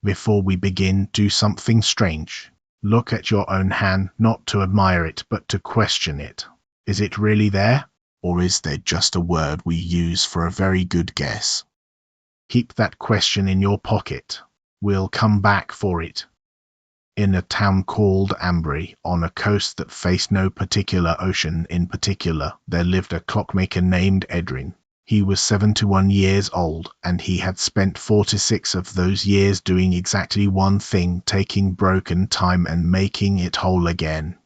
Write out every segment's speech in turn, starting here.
Before we begin, do something strange. Look at your own hand, not to admire it, but to question it. Is it really there? Or is there just a word we use for a very good guess? Keep that question in your pocket. We'll come back for it. In a town called Ambry, on a coast that faced no particular ocean in particular, there lived a clockmaker named Edrin. He was 71 years old, and he had spent 46 of those years doing exactly one thing, taking broken time and making it whole again.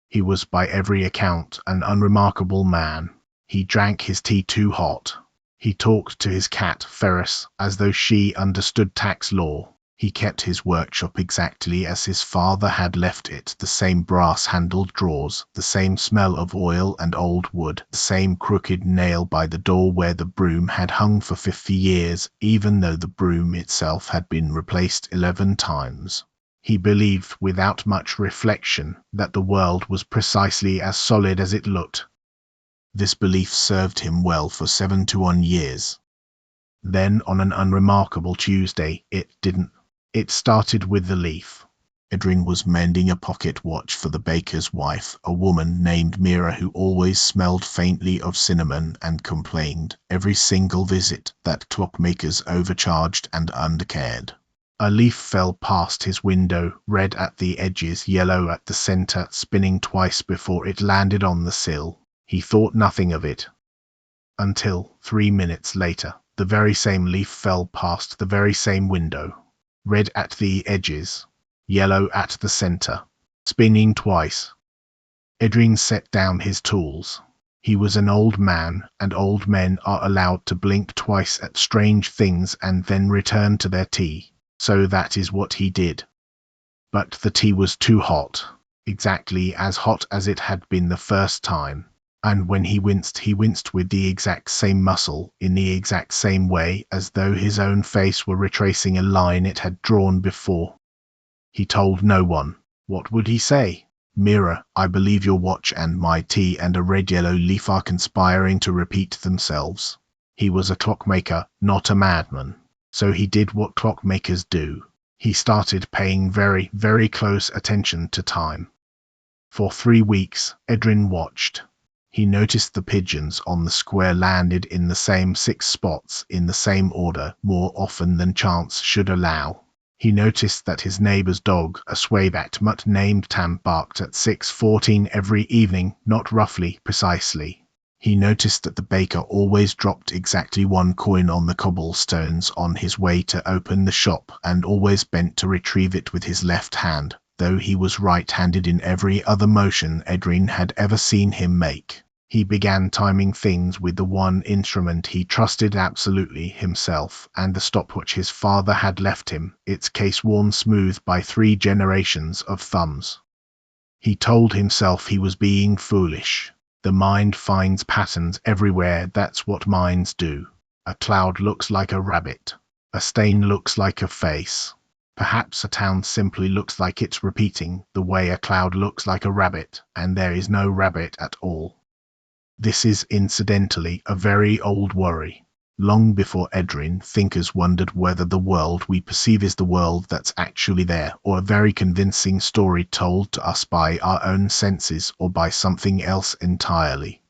He was by every account an unremarkable man. He drank his tea too hot. He talked to his cat, Ferris, as though she understood tax law. He kept his workshop exactly as his father had left it, the same brass-handled drawers, the same smell of oil and old wood, the same crooked nail by the door where the broom had hung for 50 years, even though the broom itself had been replaced 11 times. He believed, without much reflection, that the world was precisely as solid as it looked. This belief served him well for 71 years. Then, on an unremarkable Tuesday, it didn't. It started with the leaf. Edrin was mending a pocket watch for the baker's wife, a woman named Mira who always smelled faintly of cinnamon and complained, every single visit, that clockmakers overcharged and undercared. A leaf fell past his window, red at the edges, yellow at the center, spinning twice before it landed on the sill. He thought nothing of it. Until, 3 minutes later, the very same leaf fell past the very same window. Red at the edges, yellow at the center, spinning twice. Edrin set down his tools. He was an old man, and old men are allowed to blink twice at strange things and then return to their tea. So that is what he did. But the tea was too hot, exactly as hot as it had been the first time. And when he winced with the exact same muscle, in the exact same way, as though his own face were retracing a line it had drawn before. He told no one. What would he say? Mira, I believe your watch and my tea and a red-yellow leaf are conspiring to repeat themselves. He was a clockmaker, not a madman. So he did what clockmakers do. He started paying very, very close attention to time. For 3 weeks, Edrin watched. He noticed the pigeons on the square landed in the same 6 spots in the same order more often than chance should allow. He noticed that his neighbor's dog, a swaybacked mutt named Tam, barked at 6:14 every evening, not roughly, precisely. He noticed that the baker always dropped exactly 1 coin on the cobblestones on his way to open the shop and always bent to retrieve it with his left hand, though he was right-handed in every other motion Edrin had ever seen him make. He began timing things with the one instrument he trusted absolutely, himself, and the stopwatch his father had left him, its case worn smooth by 3 generations of thumbs. He told himself he was being foolish. The mind finds patterns everywhere, that's what minds do. A cloud looks like a rabbit. A stain looks like a face. Perhaps a town simply looks like it's repeating, the way a cloud looks like a rabbit, and there is no rabbit at all. This is incidentally a very old worry. Long before Edrin, thinkers wondered whether the world we perceive is the world that's actually there, or a very convincing story told to us by our own senses or by something else entirely.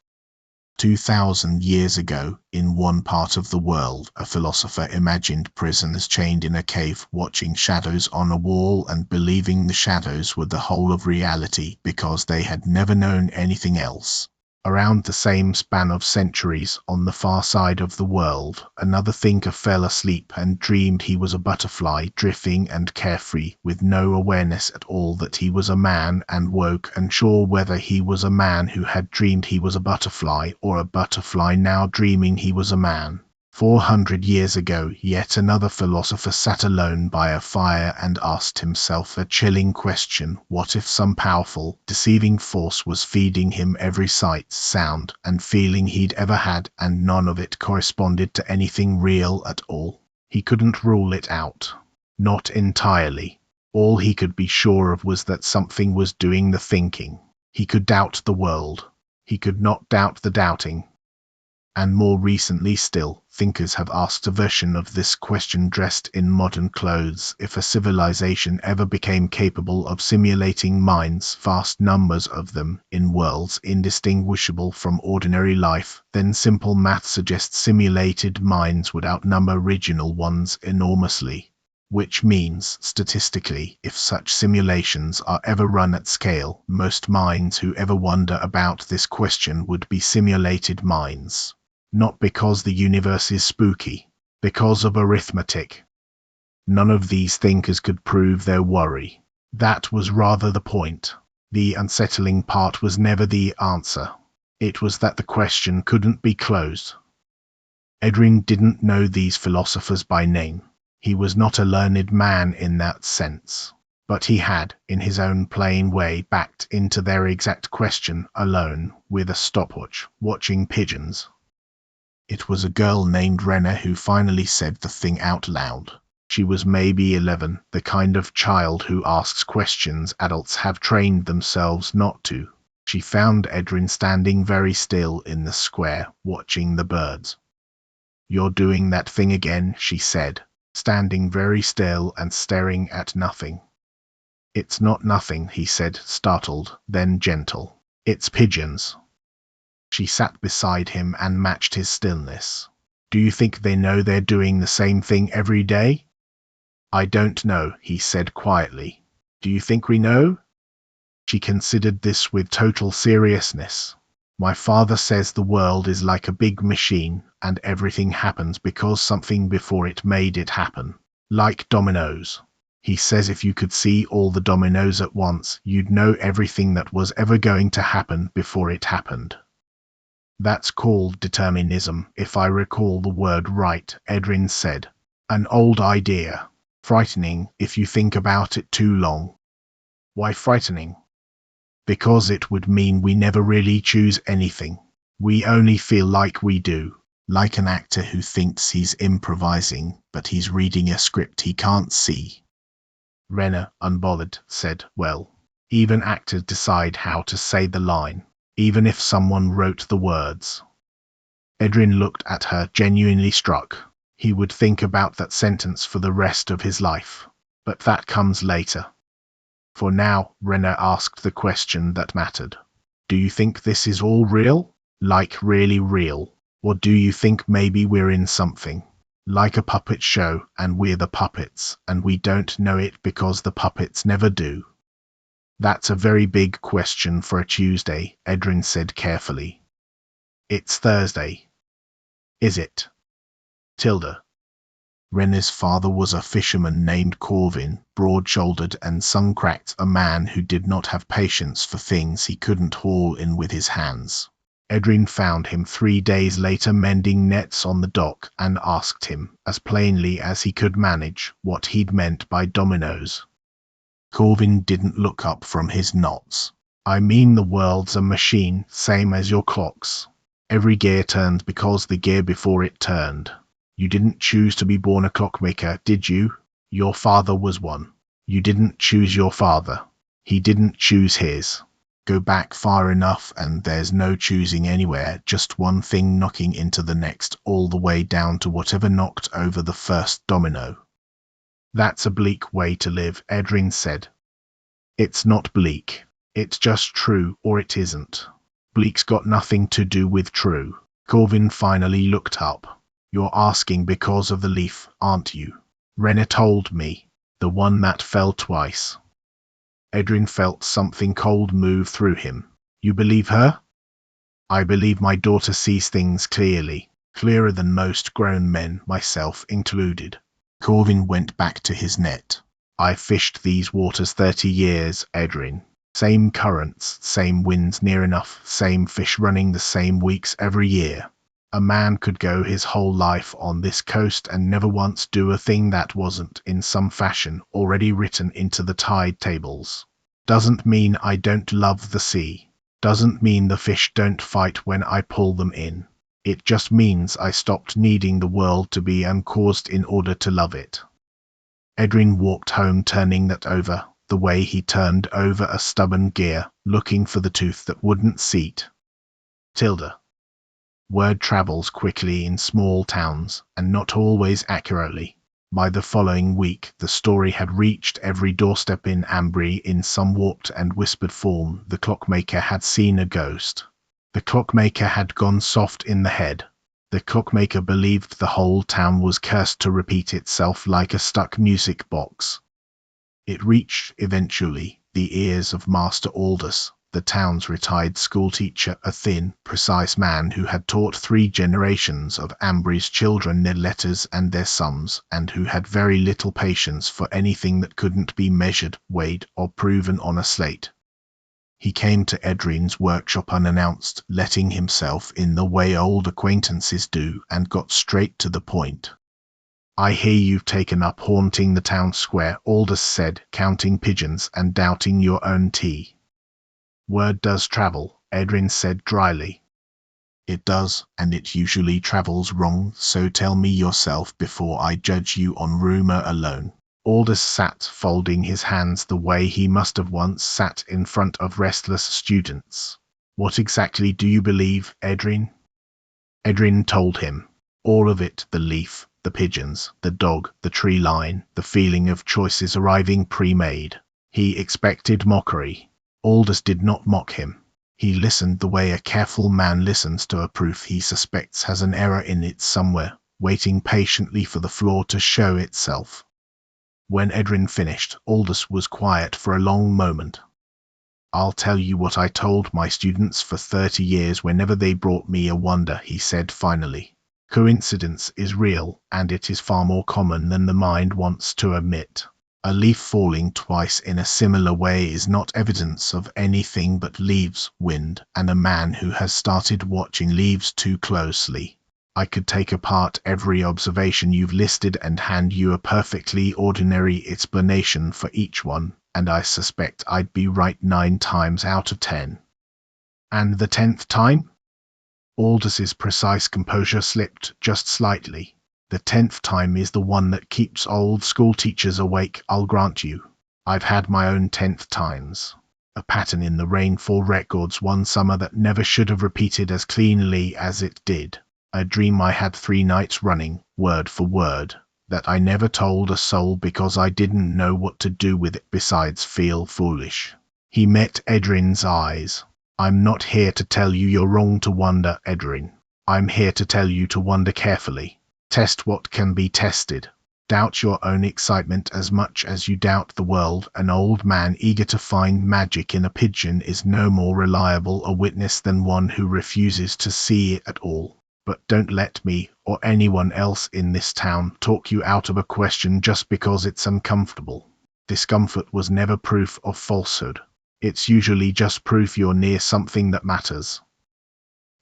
2,000 years ago, in one part of the world, a philosopher imagined prisoners chained in a cave, watching shadows on a wall and believing the shadows were the whole of reality because they had never known anything else. Around the same span of centuries, on the far side of the world, another thinker fell asleep and dreamed he was a butterfly, drifting and carefree, with no awareness at all that he was a man, and woke unsure whether he was a man who had dreamed he was a butterfly, or a butterfly now dreaming he was a man. 400 years ago, yet another philosopher sat alone by a fire and asked himself a chilling question: what if some powerful, deceiving force was feeding him every sight, sound, and feeling he'd ever had, and none of it corresponded to anything real at all? He couldn't rule it out. Not entirely. All he could be sure of was that something was doing the thinking. He could doubt the world. He could not doubt the doubting. And more recently still, thinkers have asked a version of this question dressed in modern clothes. If a civilization ever became capable of simulating minds, vast numbers of them, in worlds indistinguishable from ordinary life, then simple math suggests simulated minds would outnumber original ones enormously. Which means, statistically, if such simulations are ever run at scale, most minds who ever wonder about this question would be simulated minds. Not because the universe is spooky, because of arithmetic. None of these thinkers could prove their worry. That was rather the point. The unsettling part was never the answer. It was that the question couldn't be closed. Edrin didn't know these philosophers by name. He was not a learned man in that sense. But he had, in his own plain way, backed into their exact question alone, with a stopwatch, watching pigeons. It was a girl named René who finally said the thing out loud. She was maybe 11, the kind of child who asks questions adults have trained themselves not to. She found Edrin standing very still in the square, watching the birds. "You're doing that thing again," she said, standing very still and staring at nothing. "It's not nothing," he said, startled, then gentle. "It's pigeons." She sat beside him and matched his stillness. "Do you think they know they're doing the same thing every day?" "I don't know," he said quietly. "Do you think we know?" She considered this with total seriousness. "My father says the world is like a big machine, and everything happens because something before it made it happen. Like dominoes. He says if you could see all the dominoes at once, you'd know everything that was ever going to happen before it happened. That's called determinism, if I recall the word right," Edrin said. "An old idea. Frightening if you think about it too long." "Why frightening?" "Because it would mean we never really choose anything. We only feel like we do. Like an actor who thinks he's improvising, but he's reading a script he can't see." René, unbothered, said, "Well, even actors decide how to say the line, even if someone wrote the words." Edrin looked at her, genuinely struck. He would think about that sentence for the rest of his life. But that comes later. For now, René asked the question that mattered. "Do you think this is all real? Like really real? Or do you think maybe we're in something? Like a puppet show, and we're the puppets, and we don't know it because the puppets never do?" "That's a very big question for a Tuesday," Edrin said carefully. "It's Thursday." "Is it?" Tilda. René's father was a fisherman named Corvin, broad-shouldered and sun-cracked, a man who did not have patience for things he couldn't haul in with his hands. Edrin found him 3 days later mending nets on the dock and asked him, as plainly as he could manage, what he'd meant by dominoes. Corvin didn't look up from his knots. "I mean the world's a machine, same as your clocks. Every gear turns because the gear before it turned. You didn't choose to be born a clockmaker, did you? Your father was one. You didn't choose your father. He didn't choose his. Go back far enough and there's no choosing anywhere, just one thing knocking into the next, all the way down to whatever knocked over the first domino." "That's a bleak way to live," Edrin said. "It's not bleak. It's just true, or it isn't. Bleak's got nothing to do with true." Corvin finally looked up. "You're asking because of the leaf, aren't you? René told me. The one that fell twice." Edrin felt something cold move through him. "You believe her?" "I believe my daughter sees things clearly. Clearer than most grown men, myself included." Corvin went back to his net. "I've fished these waters 30 years, Edrin. Same currents, same winds near enough, same fish running the same weeks every year. A man could go his whole life on this coast and never once do a thing that wasn't, in some fashion, already written into the tide tables. Doesn't mean I don't love the sea. Doesn't mean the fish don't fight when I pull them in. It just means I stopped needing the world to be uncaused in order to love it." Edrin walked home turning that over, the way he turned over a stubborn gear, looking for the tooth that wouldn't seat. "Tilda." Word travels quickly in small towns, and not always accurately. By the following week, the story had reached every doorstep in Ambry in some warped and whispered form. The clockmaker had seen a ghost. The clockmaker had gone soft in the head. The clockmaker believed the whole town was cursed to repeat itself like a stuck music box. It reached, eventually, the ears of Master Aldous, the town's retired schoolteacher, a thin, precise man who had taught 3 generations of Ambry's children their letters and their sums, and who had very little patience for anything that couldn't be measured, weighed, or proven on a slate. He came to Edrin's workshop unannounced, letting himself in the way old acquaintances do, and got straight to the point. "I hear you've taken up haunting the town square," Aldous said, "counting pigeons and doubting your own tea." "Word does travel," Edrin said dryly. "It does, and it usually travels wrong, so tell me yourself before I judge you on rumour alone." Aldous sat folding his hands the way he must have once sat in front of restless students. "What exactly do you believe, Edrin?" Edrin told him. All of it: the leaf, the pigeons, the dog, the tree line, the feeling of choices arriving pre-made. He expected mockery. Aldous did not mock him. He listened the way a careful man listens to a proof he suspects has an error in it somewhere, waiting patiently for the flaw to show itself. When Edrin finished, Aldous was quiet for a long moment. "I'll tell you what I told my students for 30 years whenever they brought me a wonder," he said finally. "Coincidence is real, and it is far more common than the mind wants to admit. A leaf falling twice in a similar way is not evidence of anything but leaves, wind, and a man who has started watching leaves too closely. I could take apart every observation you've listed and hand you a perfectly ordinary explanation for each one, and I suspect I'd be right 9 times out of 10. "And the 10th time?" Aldous' precise composure slipped just slightly. "The 10th time is the one that keeps old schoolteachers awake, I'll grant you. I've had my own 10th times. A pattern in the rainfall records one summer that never should have repeated as cleanly as it did. A dream I had 3 nights running, word for word, that I never told a soul because I didn't know what to do with it besides feel foolish." He met Edrin's eyes. "I'm not here to tell you you're wrong to wonder, Edrin. I'm here to tell you to wonder carefully. Test what can be tested. Doubt your own excitement as much as you doubt the world. An old man eager to find magic in a pigeon is no more reliable a witness than one who refuses to see it at all. But don't let me, or anyone else in this town, talk you out of a question just because it's uncomfortable. Discomfort was never proof of falsehood. It's usually just proof you're near something that matters."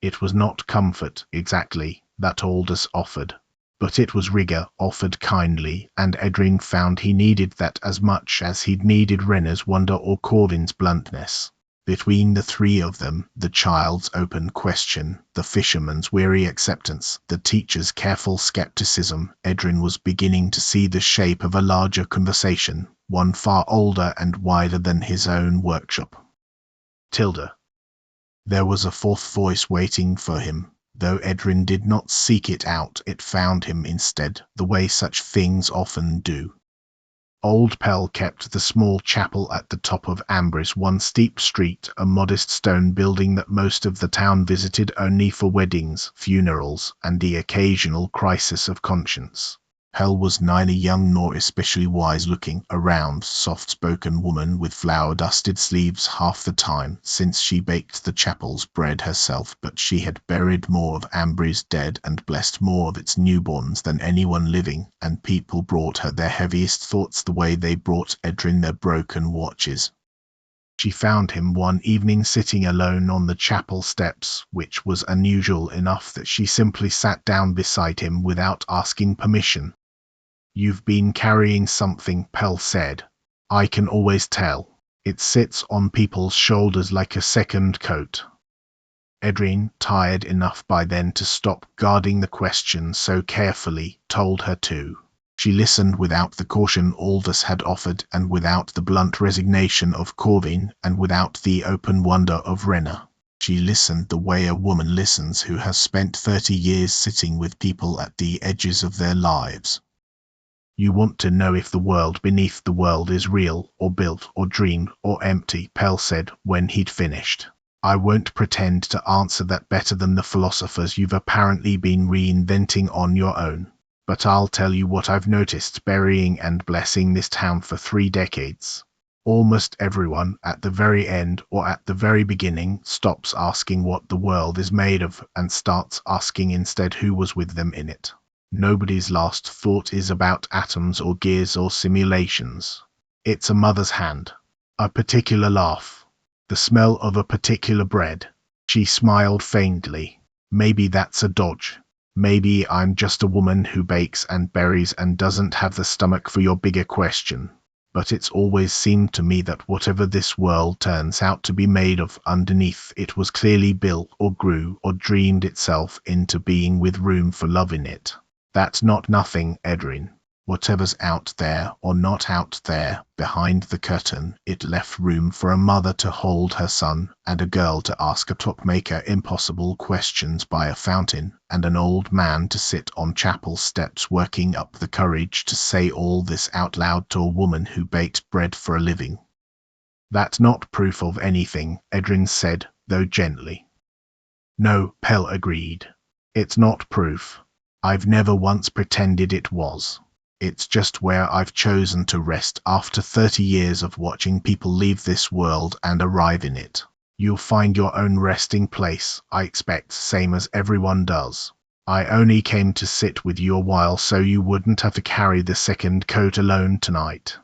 It was not comfort, exactly, that Aldous offered, but it was rigour offered kindly, and Edrin found he needed that as much as he'd needed René's wonder or Corvin's bluntness. Between the 3 of them, the child's open question, the fisherman's weary acceptance, the teacher's careful skepticism, Edrin was beginning to see the shape of a larger conversation, one far older and wider than his own workshop. "Tilda." There was a 4th voice waiting for him. Though Edrin did not seek it out, it found him instead, the way such things often do. Old Pell kept the small chapel at the top of Ambry's one steep street, a modest stone building that most of the town visited only for weddings, funerals, and the occasional crisis of conscience. Pell was neither young nor especially wise-looking, a round, soft-spoken woman with flour-dusted sleeves half the time, since she baked the chapel's bread herself, but she had buried more of Ambry's dead and blessed more of its newborns than anyone living, and people brought her their heaviest thoughts the way they brought Edrin their broken watches. She found him one evening sitting alone on the chapel steps, which was unusual enough that she simply sat down beside him without asking permission. "You've been carrying something," Pell said. "I can always tell. It sits on people's shoulders like a second coat." Edrin, tired enough by then to stop guarding the question so carefully, told her to. She listened without the caution Aldous had offered, and without the blunt resignation of Corvin, and without the open wonder of René. She listened the way a woman listens who has spent 30 years sitting with people at the edges of their lives. You want to know if the world beneath the world is real, or built, or dreamed, or empty, Pell said when he'd finished. I won't pretend to answer that better than the philosophers you've apparently been reinventing on your own. But I'll tell you what I've noticed burying and blessing this town for 3 decades. Almost everyone, at the very end or at the very beginning, stops asking what the world is made of and starts asking instead who was with them in it. Nobody's last thought is about atoms or gears or simulations. It's a mother's hand, a particular laugh, the smell of a particular bread. She smiled faintly. Maybe that's a dodge. Maybe I'm just a woman who bakes and buries and doesn't have the stomach for your bigger question. But it's always seemed to me that whatever this world turns out to be made of underneath it was clearly built or grew or dreamed itself into being with room for love in it. That's not nothing, Edrin. Whatever's out there or not out there, behind the curtain, it left room for a mother to hold her son, and a girl to ask a clockmaker impossible questions by a fountain, and an old man to sit on chapel steps working up the courage to say all this out loud to a woman who baked bread for a living. That's not proof of anything, Edrin said, though gently. No, Pell agreed. It's not proof. I've never once pretended it was. It's just where I've chosen to rest after 30 years of watching people leave this world and arrive in it. You'll find your own resting place, I expect, same as everyone does. I only came to sit with you a while so you wouldn't have to carry the second coat alone tonight.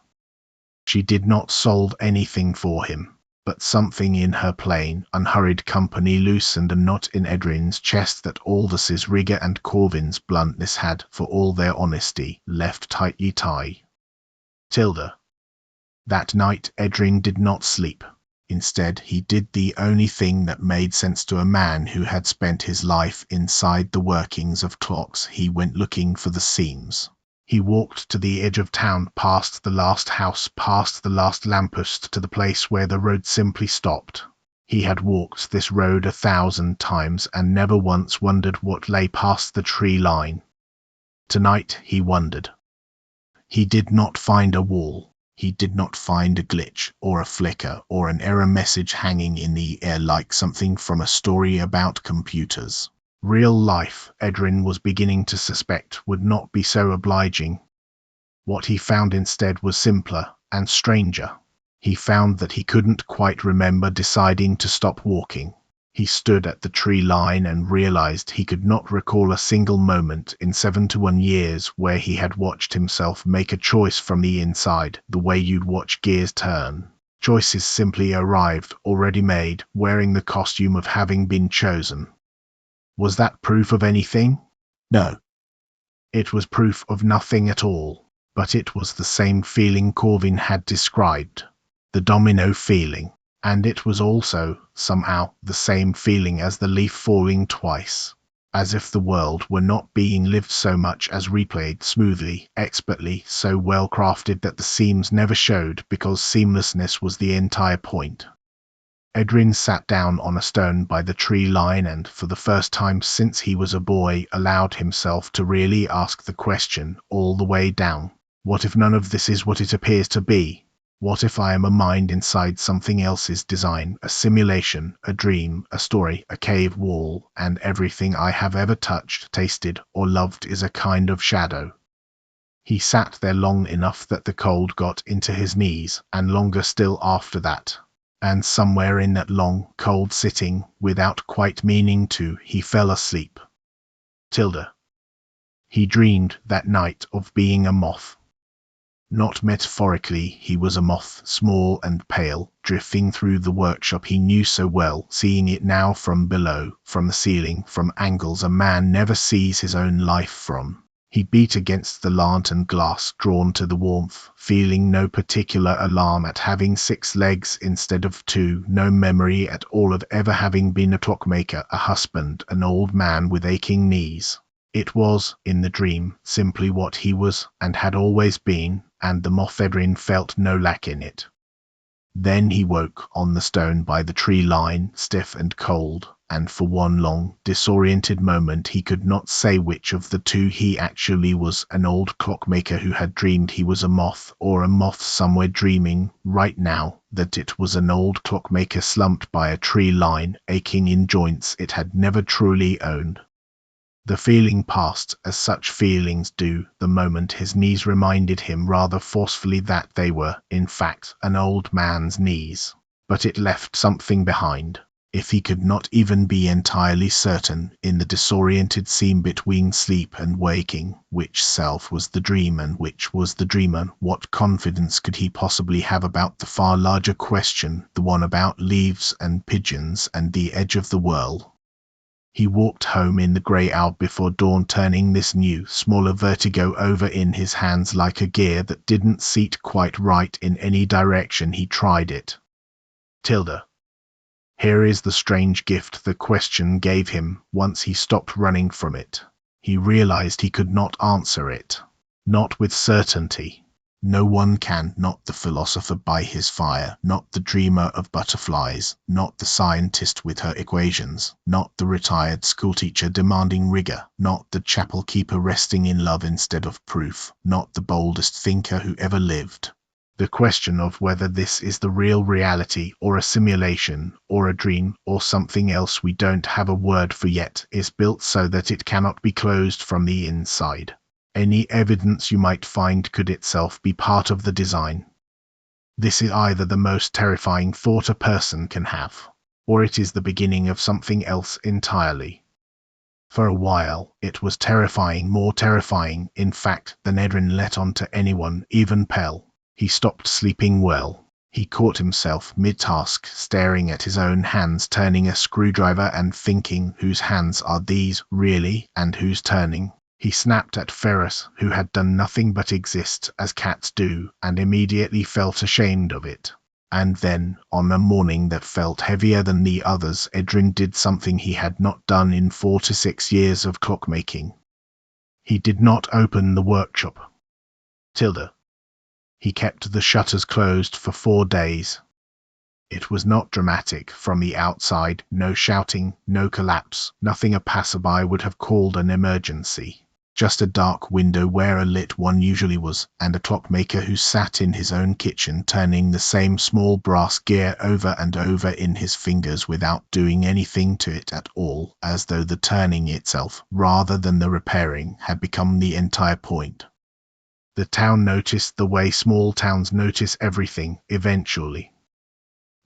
She did not solve anything for him, but something in her plain, unhurried company loosened a knot in Edrin's chest that Aldous' rigour and Corvin's bluntness had, for all their honesty, left tightly tied. Tilda. That night Edrin did not sleep. Instead, he did the only thing that made sense to a man who had spent his life inside the workings of clocks. He went looking for the seams. He walked to the edge of town, past the last house, past the last lamppost, to the place where the road simply stopped. He had walked this road 1,000 times and never once wondered what lay past the tree line. Tonight he wondered. He did not find a wall. He did not find a glitch, or a flicker, or an error message hanging in the air like something from a story about computers. Real life, Edrin was beginning to suspect, would not be so obliging. What he found instead was simpler and stranger. He found that he couldn't quite remember deciding to stop walking. He stood at the tree line and realized he could not recall a single moment in 71 years where he had watched himself make a choice from the inside, the way you'd watch gears turn. Choices simply arrived, already made, wearing the costume of having been chosen. Was that proof of anything? No. It was proof of nothing at all, but it was the same feeling Corvin had described, the domino feeling, and it was also, somehow, the same feeling as the leaf falling twice, as if the world were not being lived so much as replayed smoothly, expertly, so well crafted that the seams never showed because seamlessness was the entire point. Edrin sat down on a stone by the tree line and, for the first time since he was a boy, allowed himself to really ask the question all the way down. What if none of this is what it appears to be? What if I am a mind inside something else's design, a simulation, a dream, a story, a cave wall, and everything I have ever touched, tasted, or loved is a kind of shadow? He sat there long enough that the cold got into his knees, and longer still after that. And somewhere in that long, cold sitting, without quite meaning to, he fell asleep. Tilda. He dreamed that night of being a moth. Not metaphorically, he was a moth, small and pale, drifting through the workshop he knew so well, seeing it now from below, from the ceiling, from angles a man never sees his own life from. He beat against the lantern glass, drawn to the warmth, feeling no particular alarm at having 6 legs instead of 2, no memory at all of ever having been a clockmaker, a husband, an old man with aching knees. It was, in the dream, simply what he was and had always been, and the moth Edrin felt no lack in it. Then he woke on the stone by the tree line, stiff and cold, and for one long, disoriented moment he could not say which of the two he actually was, an old clockmaker who had dreamed he was a moth, or a moth somewhere dreaming, right now, that it was an old clockmaker slumped by a tree line, aching in joints it had never truly owned. The feeling passed, as such feelings do, the moment his knees reminded him rather forcefully that they were, in fact, an old man's knees. But it left something behind. If he could not even be entirely certain, in the disoriented seam between sleep and waking, which self was the dream and which was the dreamer, what confidence could he possibly have about the far larger question, the one about leaves and pigeons and the edge of the world? He walked home in the grey hour before dawn, turning this new, smaller vertigo over in his hands like a gear that didn't seat quite right in any direction he tried it. Tilda. Here is the strange gift the question gave him. Once he stopped running from it, he realized he could not answer it. Not with certainty. No one can, not the philosopher by his fire, not the dreamer of butterflies, not the scientist with her equations, not the retired schoolteacher demanding rigor, not the chapel keeper resting in love instead of proof, not the boldest thinker who ever lived. The question of whether this is the real reality, or a simulation, or a dream, or something else we don't have a word for yet, is built so that it cannot be closed from the inside. Any evidence you might find could itself be part of the design. This is either the most terrifying thought a person can have, or it is the beginning of something else entirely. For a while, it was terrifying, more terrifying, in fact, than Edrin let on to anyone, even Pell. He stopped sleeping well. He caught himself mid-task, staring at his own hands turning a screwdriver and thinking, whose hands are these, really, and who's turning? He snapped at Ferris, who had done nothing but exist, as cats do, and immediately felt ashamed of it. And then, on a morning that felt heavier than the others, Edrin did something he had not done in 4 to 6 years of clockmaking. He did not open the workshop. Tilda. He kept the shutters closed for 4 days. It was not dramatic. From the outside, no shouting, no collapse, nothing a passerby would have called an emergency. Just a dark window where a lit one usually was, and a clockmaker who sat in his own kitchen turning the same small brass gear over and over in his fingers without doing anything to it at all, as though the turning itself, rather than the repairing, had become the entire point. The town noticed the way small towns notice everything, eventually.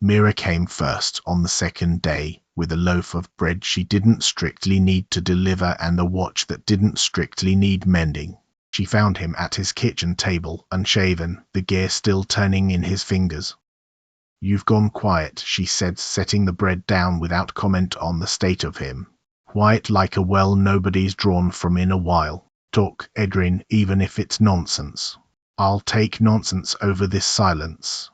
Mira came first on the second day, with a loaf of bread she didn't strictly need to deliver and a watch that didn't strictly need mending. She found him at his kitchen table, unshaven, the gear still turning in his fingers. "You've gone quiet," she said, setting the bread down without comment on the state of him. "Quiet like a well nobody's drawn from in a while. Talk, Edrin, even if it's nonsense. I'll take nonsense over this silence."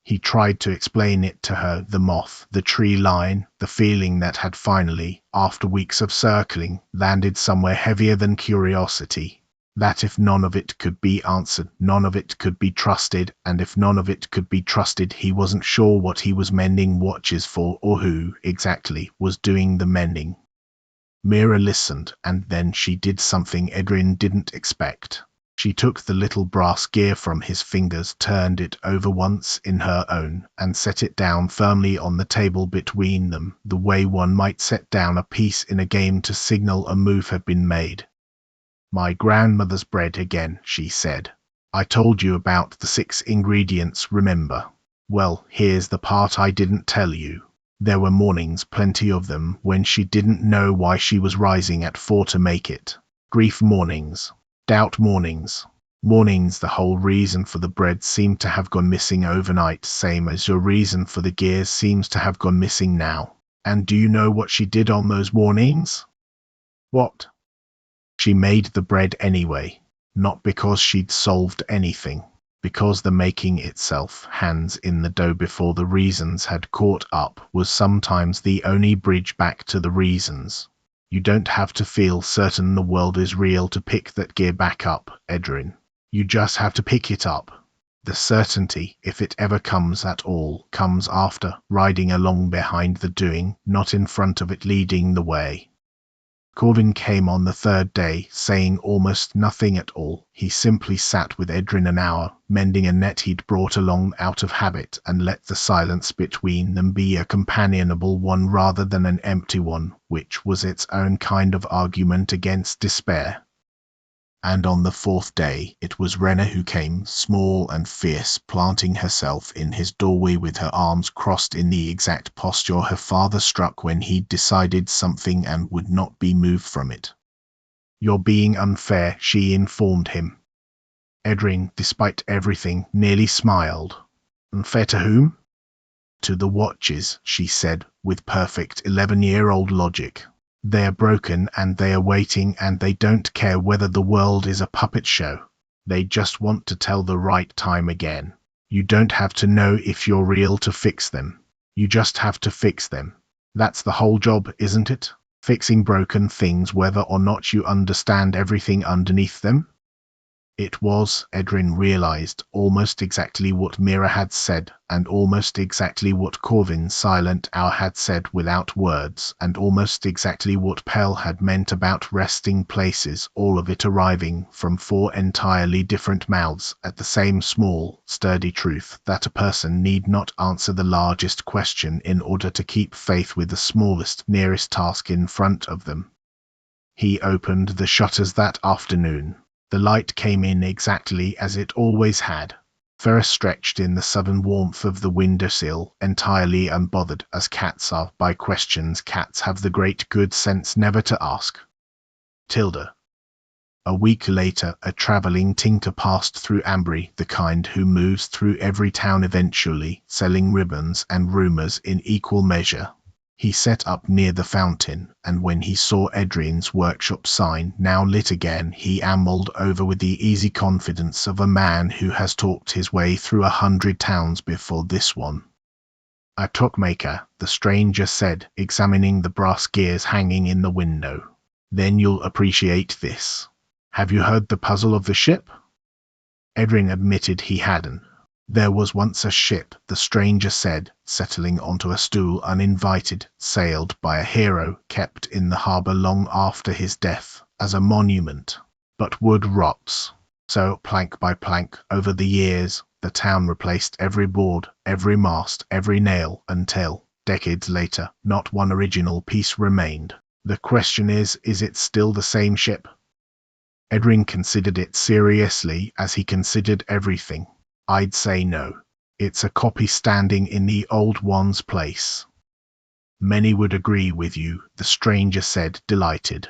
He tried to explain it to her, the moth, the tree line, the feeling that had finally, after weeks of circling, landed somewhere heavier than curiosity. That if none of it could be answered, none of it could be trusted, and if none of it could be trusted, he wasn't sure what he was mending watches for or who, exactly, was doing the mending. Mira listened, and then she did something Edrin didn't expect. She took the little brass gear from his fingers, turned it over once in her own, and set it down firmly on the table between them, the way one might set down a piece in a game to signal a move had been made. "My grandmother's bread again," she said. "I told you about the 6 ingredients, remember? Well, here's the part I didn't tell you. There were mornings, plenty of them, when she didn't know why she was rising at 4 to make it. Grief mornings. Doubt mornings. Mornings the whole reason for the bread seemed to have gone missing overnight, same as your reason for the gears seems to have gone missing now. And do you know what she did on those mornings?" "What?" "She made the bread anyway. Not because she'd solved anything. Because the making itself, hands in the dough before the reasons had caught up, was sometimes the only bridge back to the reasons. You don't have to feel certain the world is real to pick that gear back up, Edrin. You just have to pick it up. The certainty, if it ever comes at all, comes after, riding along behind the doing, not in front of it leading the way. Corvin came on the third day, saying almost nothing at all. He simply sat with Edrin an hour, mending a net he'd brought along out of habit, and let the silence between them be a companionable one rather than an empty one, which was its own kind of argument against despair. And on the fourth day it was René who came, small and fierce, planting herself in his doorway with her arms crossed in the exact posture her father struck when he'd decided something and would not be moved from it. "You're being unfair," she informed him. Edrin, despite everything, nearly smiled. "Unfair to whom?" "To the watches," she said, with perfect 11-year-old logic. "They are broken and they are waiting, and they don't care whether the world is a puppet show. They just want to tell the right time again. You don't have to know if you're real to fix them. You just have to fix them. That's the whole job, isn't it? Fixing broken things whether or not you understand everything underneath them." It was, Edrin realized, almost exactly what Mira had said, and almost exactly what Corvin's silent hour had said without words, and almost exactly what Pell had meant about resting places, all of it arriving from four entirely different mouths at the same small, sturdy truth that a person need not answer the largest question in order to keep faith with the smallest, nearest task in front of them. He opened the shutters that afternoon. The light came in exactly as it always had. Ferris stretched in the southern warmth of the windowsill, entirely unbothered, as cats are, by questions cats have the great good sense never to ask. "Tilda." A week later, a travelling tinker passed through Ambry, the kind who moves through every town eventually, selling ribbons and rumours in equal measure. He set up near the fountain, and when he saw Edrin's workshop sign, now lit again, he ambled over with the easy confidence of a man who has talked his way through 100 towns before this one. "A clockmaker," the stranger said, examining the brass gears hanging in the window. "Then you'll appreciate this. Have you heard the puzzle of the ship?" Edrin admitted he hadn't. "There was once a ship," the stranger said, settling onto a stool uninvited, "sailed by a hero, kept in the harbour long after his death, as a monument. But wood rots. So, plank by plank, over the years, the town replaced every board, every mast, every nail, until, decades later, not one original piece remained. The question is it still the same ship?" Edrin considered it seriously, as he considered everything. "I'd say no. It's a copy standing in the old one's place." "Many would agree with you," the stranger said, delighted.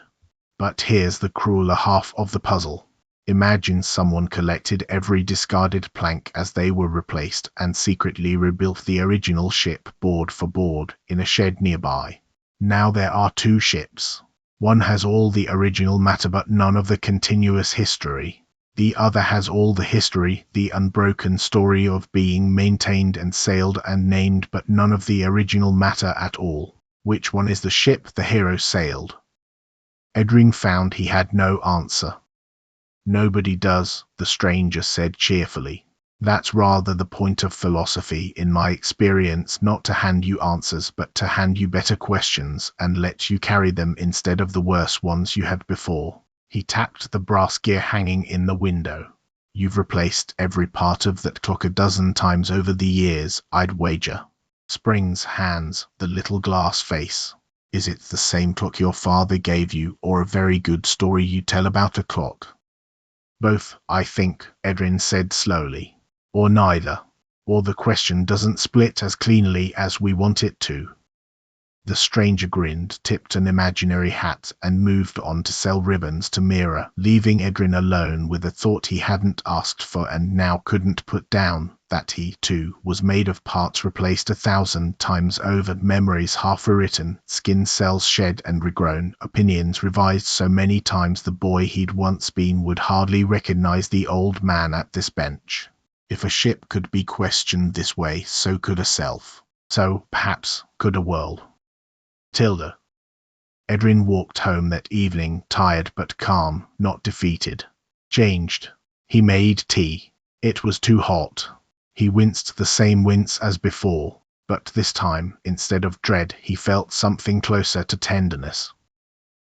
"But here's the crueler half of the puzzle. Imagine someone collected every discarded plank as they were replaced and secretly rebuilt the original ship board for board in a shed nearby. Now there are two ships. One has all the original matter but none of the continuous history. The other has all the history, the unbroken story of being maintained and sailed and named, but none of the original matter at all. Which one is the ship the hero sailed?" Edrin found he had no answer. "Nobody does," the stranger said cheerfully. "That's rather the point of philosophy, in my experience, not to hand you answers, but to hand you better questions, and let you carry them instead of the worse ones you had before." He tapped the brass gear hanging in the window. "You've replaced every part of that clock a dozen times over the years, I'd wager. Springs, hands, the little glass face. Is it the same clock your father gave you, or a very good story you tell about a clock?" "Both, I think," Edrin said slowly. "Or neither. Or the question doesn't split as cleanly as we want it to." The stranger grinned, tipped an imaginary hat, and moved on to sell ribbons to Mira, leaving Edrin alone with a thought he hadn't asked for and now couldn't put down, that he, too, was made of parts replaced 1,000 times over, memories half rewritten, skin cells shed and regrown, opinions revised so many times the boy he'd once been would hardly recognize the old man at this bench. If a ship could be questioned this way, so could a self. So, perhaps, could a world. "Tilda." Edrin walked home that evening, tired but calm, not defeated. Changed. He made tea. It was too hot. He winced the same wince as before, but this time, instead of dread, he felt something closer to tenderness.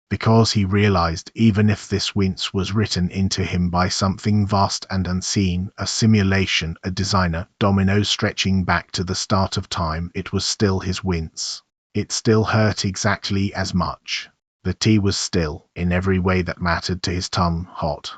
Because he realized, even if this wince was written into him by something vast and unseen, a simulation, a designer, dominoes stretching back to the start of time, it was still his wince. It still hurt exactly as much. The tea was still, in every way that mattered to his tongue, hot.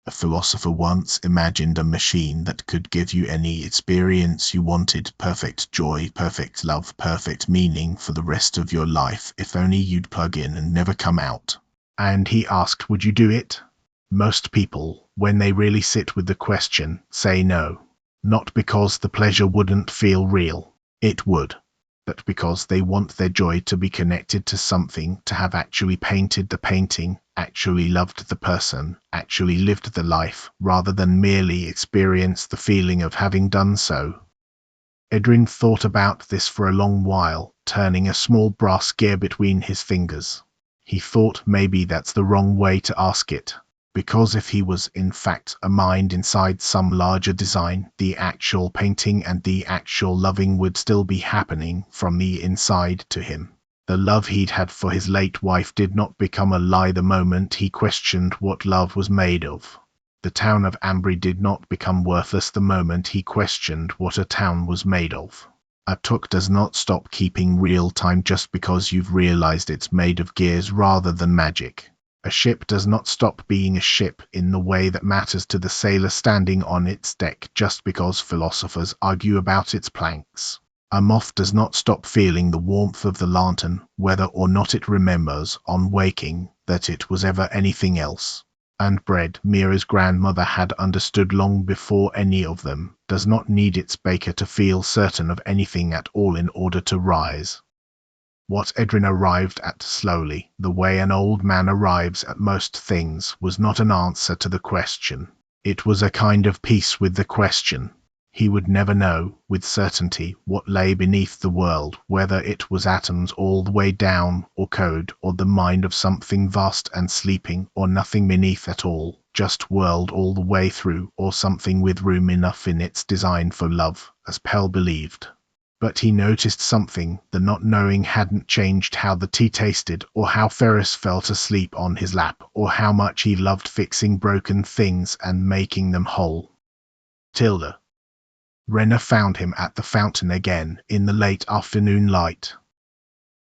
A philosopher once imagined a machine that could give you any experience you wanted, perfect joy, perfect love, perfect meaning for the rest of your life, if only you'd plug in and never come out. And he asked, would you do it? Most people, when they really sit with the question, say no. Not because the pleasure wouldn't feel real. It would. But because they want their joy to be connected to something, to have actually painted the painting, actually loved the person, actually lived the life, rather than merely experience the feeling of having done so. Edrin thought about this for a long while, turning a small brass gear between his fingers. He thought maybe that's the wrong way to ask it. Because if he was in fact a mind inside some larger design, the actual painting and the actual loving would still be happening from the inside to him. The love he'd had for his late wife did not become a lie the moment he questioned what love was made of. The town of Ambry did not become worthless the moment he questioned what a town was made of. A clock does not stop keeping real time just because you've realized it's made of gears rather than magic. A ship does not stop being a ship in the way that matters to the sailor standing on its deck just because philosophers argue about its planks. A moth does not stop feeling the warmth of the lantern, whether or not it remembers, on waking, that it was ever anything else. And bread, Mira's grandmother had understood long before any of them, does not need its baker to feel certain of anything at all in order to rise. What Edrin arrived at slowly, the way an old man arrives at most things, was not an answer to the question. It was a kind of peace with the question. He would never know, with certainty, what lay beneath the world, whether it was atoms all the way down, or code, or the mind of something vast and sleeping, or nothing beneath at all, just world all the way through, or something with room enough in its design for love, as Pell believed. But he noticed something. The not knowing hadn't changed how the tea tasted, or how Ferris fell asleep on his lap, or how much he loved fixing broken things and making them whole. Tilda. René found him at the fountain again, in the late afternoon light.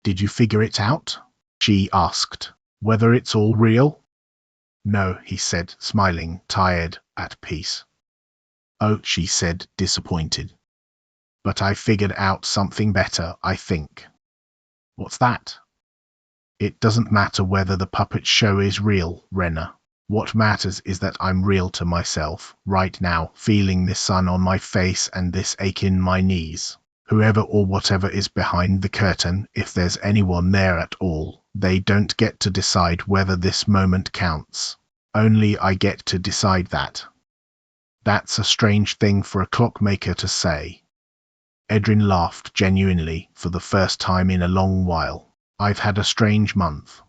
Did you figure it out? She asked. Whether it's all real? No, he said, smiling, tired, at peace. Oh, she said, disappointed. But I figured out something better, I think. What's that? It doesn't matter whether the puppet show is real, René. What matters is that I'm real to myself, right now, feeling this sun on my face and this ache in my knees. Whoever or whatever is behind the curtain, if there's anyone there at all, they don't get to decide whether this moment counts. Only I get to decide that. That's a strange thing for a clockmaker to say. Edrin laughed genuinely for the first time in a long while. I've had a strange month.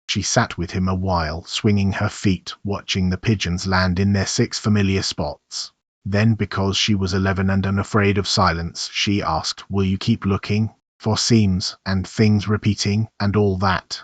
She sat with him a while, swinging her feet, watching the pigeons land in their 6 familiar spots. Then, because she was 11 and unafraid of silence, she asked, will you keep looking for seams and things repeating and all that?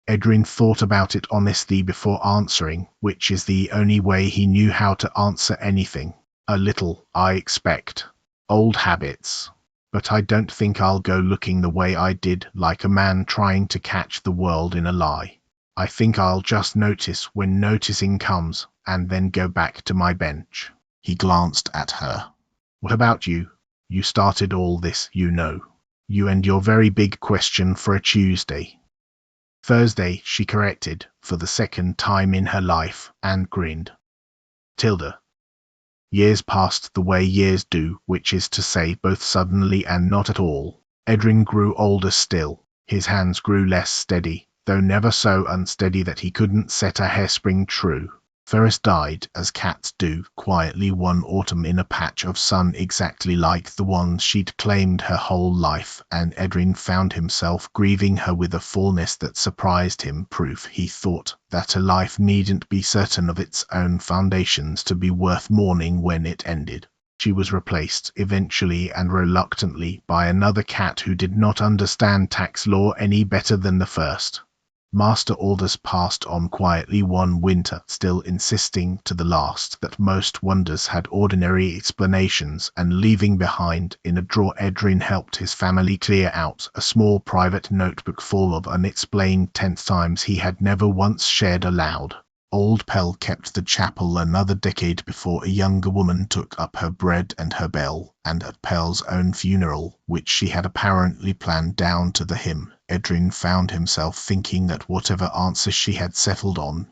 Edrin thought about it honestly before answering, which is the only way he knew how to answer anything. A little, I expect. Old habits. But I don't think I'll go looking the way I did, like a man trying to catch the world in a lie. I think I'll just notice when noticing comes, and then go back to my bench. He glanced at her. What about you? You started all this, you know. You and your very big question for a Tuesday. Thursday, she corrected, for the second time in her life, and grinned. Tilda. Years passed the way years do, which is to say both suddenly and not at all. Edrin grew older still. His hands grew less steady, though never so unsteady that he couldn't set a hairspring true. Ferris died, as cats do, quietly one autumn in a patch of sun exactly like the one she'd claimed her whole life, and Edrin found himself grieving her with a fullness that surprised him, proof, he thought, that a life needn't be certain of its own foundations to be worth mourning when it ended. She was replaced, eventually and reluctantly, by another cat who did not understand tax law any better than the first. Master Aldous passed on quietly one winter, still insisting to the last that most wonders had ordinary explanations, and leaving behind in a drawer Edrin helped his family clear out a small private notebook full of unexplained tenth times he had never once shared aloud. Old Pell kept the chapel another decade before a younger woman took up her bread and her bell, and at Pell's own funeral, which she had apparently planned down to the hymn, Edrin found himself thinking that whatever answer she had settled on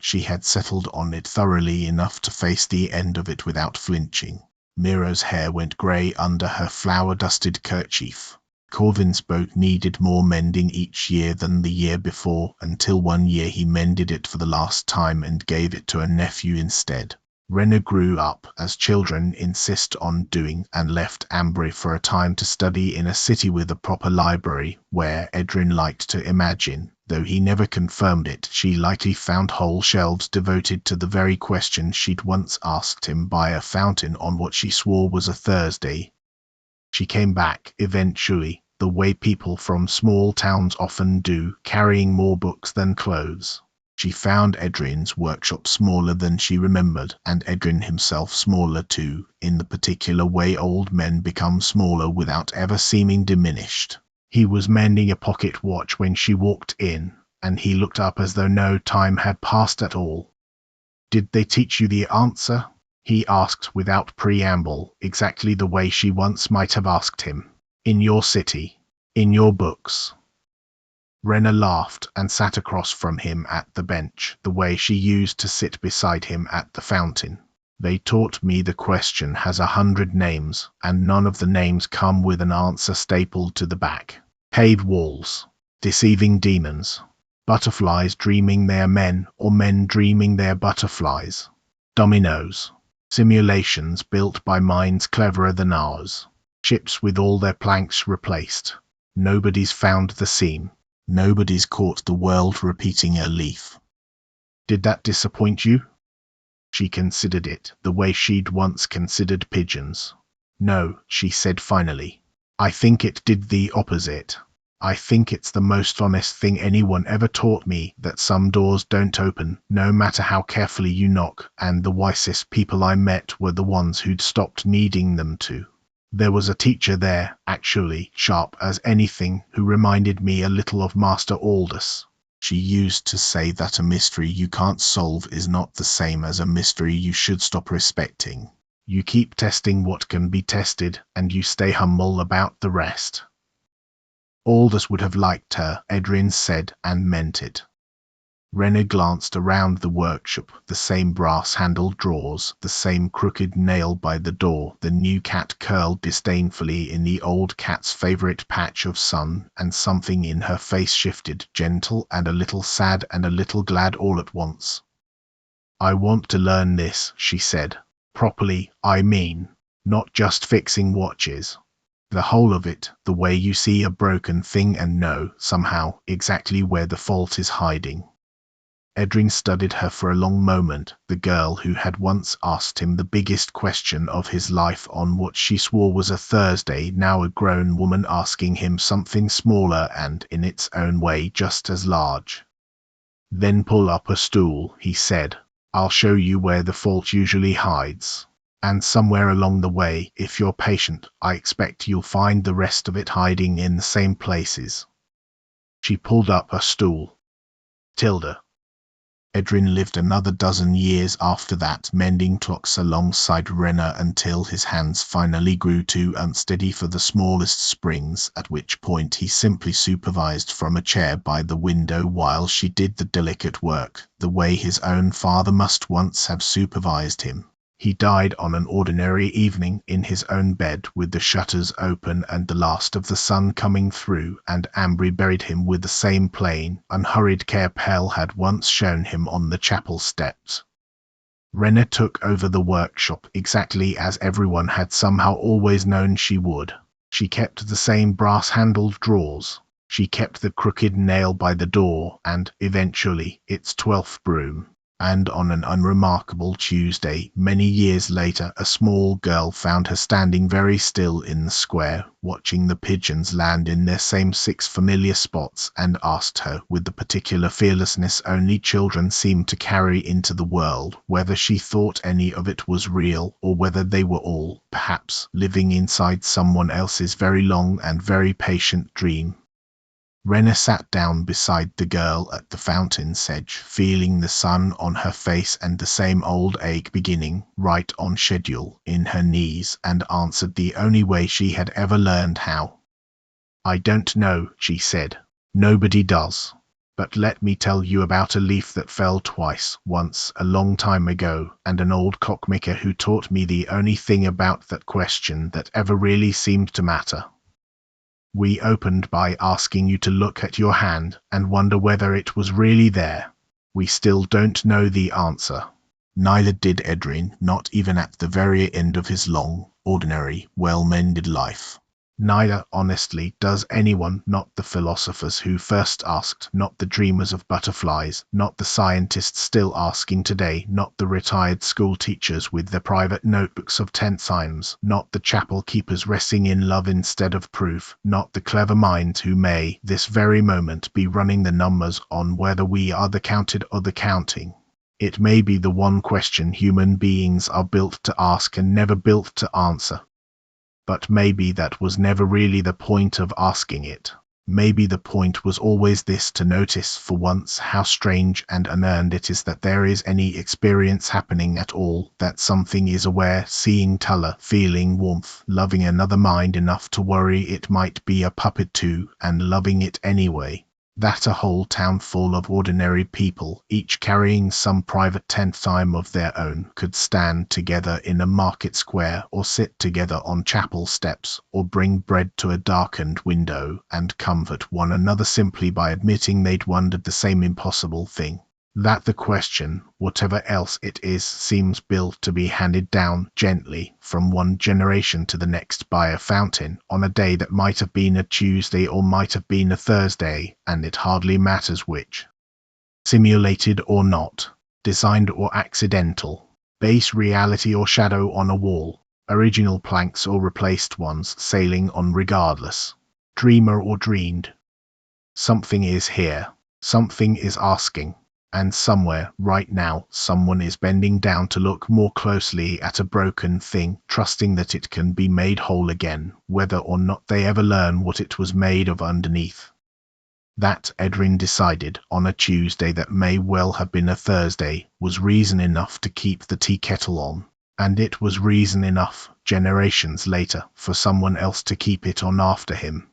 it thoroughly enough to face the end of it without flinching. Miro's hair went grey under her flower-dusted kerchief. Corvin's boat needed more mending each year than the year before, until one year he mended it for the last time and gave it to a nephew instead. René grew up, as children insist on doing, and left Ambry for a time to study in a city with a proper library, where, Edrin liked to imagine, though he never confirmed it, she likely found whole shelves devoted to the very question she'd once asked him by a fountain on what she swore was a Thursday. She came back, eventually, the way people from small towns often do, carrying more books than clothes. She found Edrin's workshop smaller than she remembered, and Edrin himself smaller too, in the particular way old men become smaller without ever seeming diminished. He was mending a pocket watch when she walked in, and he looked up as though no time had passed at all. "Did they teach you the answer?" he asked without preamble, exactly the way she once might have asked him. "In your city? In your books?" René laughed and sat across from him at the bench, the way she used to sit beside him at the fountain. "They taught me the question has 100 names, and none of the names come with an answer stapled to the back. Cave walls, deceiving demons, butterflies dreaming they're men, or men dreaming they're butterflies, dominoes, simulations built by minds cleverer than ours, ships with all their planks replaced. Nobody's found the seam. Nobody's caught the world repeating a leaf." "Did that disappoint you?" She considered it, the way she'd once considered pigeons. "No," she said finally. "I think it did the opposite. I think it's the most honest thing anyone ever taught me, that some doors don't open, no matter how carefully you knock, and the wisest people I met were the ones who'd stopped needing them to. There was a teacher there, actually, sharp as anything, who reminded me a little of Master Aldous. She used to say that a mystery you can't solve is not the same as a mystery you should stop respecting. You keep testing what can be tested, and you stay humble about the rest." Aldous would have liked her, Edrin said, and meant it. René glanced around the workshop, the same brass-handled drawers, the same crooked nail by the door, the new cat curled disdainfully in the old cat's favourite patch of sun, and something in her face shifted, gentle and a little sad and a little glad all at once. "I want to learn this," she said. "Properly, I mean. Not just fixing watches. The whole of it, the way you see a broken thing and know, somehow, exactly where the fault is hiding." Edrin studied her for a long moment, the girl who had once asked him the biggest question of his life on what she swore was a Thursday, now a grown woman asking him something smaller and, in its own way, just as large. "Then pull up a stool," he said. "I'll show you where the fault usually hides. And somewhere along the way, if you're patient, I expect you'll find the rest of it hiding in the same places." She pulled up a stool. "Tilda." Edrin lived another dozen years after that, mending clocks alongside René until his hands finally grew too unsteady for the smallest springs, at which point he simply supervised from a chair by the window while she did the delicate work, the way his own father must once have supervised him. He died on an ordinary evening in his own bed, with the shutters open and the last of the sun coming through, and Ambry buried him with the same plain, unhurried care Pell had once shown him on the chapel steps. René took over the workshop exactly as everyone had somehow always known she would. She kept the same brass-handled drawers. She kept the crooked nail by the door and, eventually, its 12th broom. And on an unremarkable Tuesday, many years later, a small girl found her standing very still in the square, watching the pigeons land in their same 6 familiar spots, and asked her, with the particular fearlessness only children seem to carry into the world, whether she thought any of it was real, or whether they were all, perhaps, living inside someone else's very long and very patient dream. René sat down beside the girl at the fountain's edge, feeling the sun on her face and the same old ache beginning, right on schedule, in her knees, and answered the only way she had ever learned how. "I don't know," she said. "Nobody does. But let me tell you about a leaf that fell twice, once, a long time ago, and an old clockmaker who taught me the only thing about that question that ever really seemed to matter. We opened by asking you to look at your hand and wonder whether it was really there. We still don't know the answer. Neither did Edrin, not even at the very end of his long, ordinary, well-mended life. Neither, honestly, does anyone, not the philosophers who first asked, not the dreamers of butterflies, not the scientists still asking today, not the retired school teachers with their private notebooks of tenth-signs, not the chapel keepers resting in love instead of proof, not the clever minds who may, this very moment, be running the numbers on whether we are the counted or the counting. It may be the one question human beings are built to ask and never built to answer. But maybe that was never really the point of asking it. Maybe the point was always this: to notice for once how strange and unearned it is that there is any experience happening at all, that something is aware, seeing colour, feeling warmth, loving another mind enough to worry it might be a puppet too, and loving it anyway. That a whole town full of ordinary people, each carrying some private tenth-time of their own, could stand together in a market square, or sit together on chapel steps, or bring bread to a darkened window, and comfort one another simply by admitting they'd wondered the same impossible thing. That the question, whatever else it is, seems built to be handed down gently from one generation to the next by a fountain, on a day that might have been a Tuesday or might have been a Thursday, and it hardly matters which. Simulated or not, designed or accidental, base reality or shadow on a wall, original planks or replaced ones sailing on regardless, dreamer or dreamed. Something is here, something is asking. And somewhere, right now, someone is bending down to look more closely at a broken thing, trusting that it can be made whole again, whether or not they ever learn what it was made of underneath. That, Edrin decided, on a Tuesday that may well have been a Thursday, was reason enough to keep the tea kettle on. And it was reason enough, generations later, for someone else to keep it on after him.